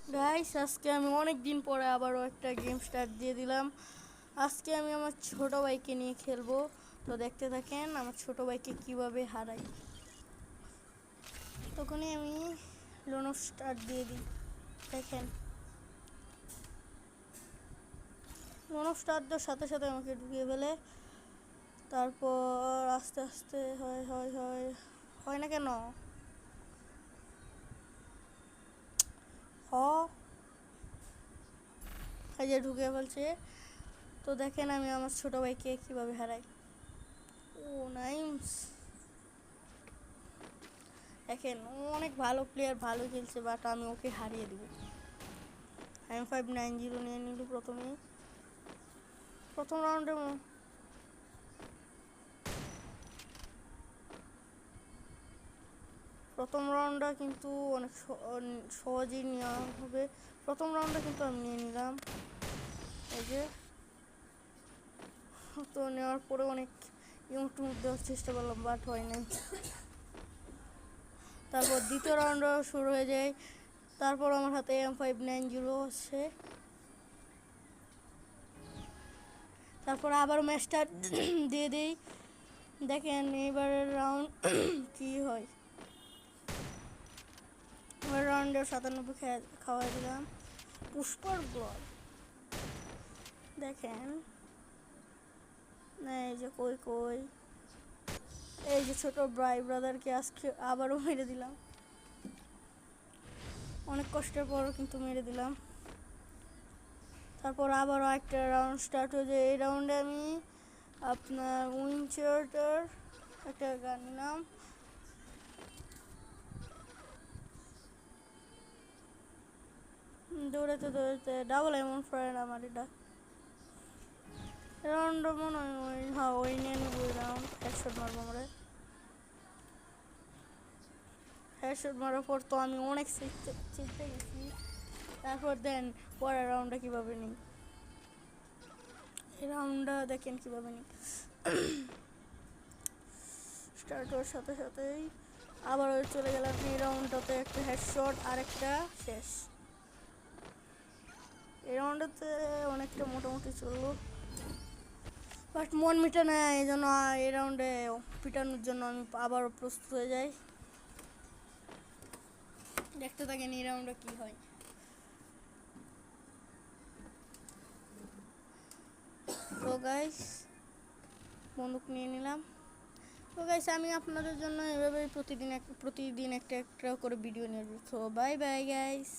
Guys আজকে আমি অনেক দিন পরে আবারও একটা গেম স্টার্ট দিয়ে দিলাম। আজকে আমি আমার ছোট ভাইকে নিয়ে খেলবো। তো দেখতে থাকেন আমার ছোট ভাইকে কিভাবে হারাই। তখনই আমি লোনো স্টার্ট দিয়ে দিই। দেখেন লোনো স্টার্ট দেওয়ার সাথে সাথে আমাকে ঢুকিয়ে ফেলে। তারপর আস্তে আস্তে হয় হয় হয় হয় না কেন হ এই যে ঢুকিয়ে ফেলছে। তো দেখেন আমি আমার ছোট ভাইকে কিভাবে হারাই। ও নাইস, দেখেন ও অনেক ভালো প্লেয়ার, ভালো খেলছে, বাট আমি ওকে হারিয়ে দেবো। M590 নিয়ে নিল প্রথমেই, প্রথম রাউন্ডে। প্রথম রাউন্ডটা কিন্তু অনেক সহজেই নেওয়া হবে। প্রথম রাউন্ডটা কিন্তু আমি নিয়ে নিলাম। এই যে তো নেওয়ার পরে অনেক ইউটিউব দেওয়ার চেষ্টা করলাম, বাট হয় নাই। তারপর দ্বিতীয় রাউন্ডও শুরু হয়ে যায়। তারপর আমার হাতে M590 আছে। তারপর আবার ম্যাচটা দিয়ে দিই। দেখেন এইবারের রাউন্ড কি হয়। এবার রাউন্ডে 97 খাওয়াই দিলাম। পুষ্পার ব্লগ দেখেন, না এই যে কই কই, এই যে ছোট ব্রাদারকে আজকে আবারও মেরে দিলাম। অনেক কষ্টের পরও কিন্তু মেরে দিলাম। তারপর আবারও একটা রাউন্ড স্টার্ট হয়ে যায়। এই রাউন্ডে আমি আপনার উইনচার্টার একটা গান নিলাম। দৌড়াতে দৌড়াতে ডাবল এমন ফ্রেন্ড আমার এটা রাউন্ড মনে হয় ওই, হ্যাঁ ওই নিয়ে নিব। ওই রাউন্ড হেডশট মারবো আমরা। হেডশট মারার পর তো আমি অনেক চিনতে গেছি। তারপর দেন পরের রাউন্ডটা কীভাবে নিই। এই রাউন্ডটা দেখেন কীভাবে নিই। স্টার্ট হওয়ার সাথে সাথেই আবার ওই চলে গেলাম এই রাউন্ডটাতে, একটা হেডশট আর একটা শেষ। এই রাউন্ডটাতে অনেকটা মোটামুটি চললো, বাট মন মিটে না। এই জন্য এই রাউন্ডে পিটানোর জন্য আমি আবারও প্রস্তুত হয়ে যাই। দেখতে থাকেন এই রাউন্ডে কী হয়। তো গাইস বন্দুক নিয়ে নিলাম। তো গাইস আমি আপনাদের জন্য এভাবেই প্রতিদিন একটা একটা করে ভিডিও নিয়ে আসবো। তো বাই বাই গাইস।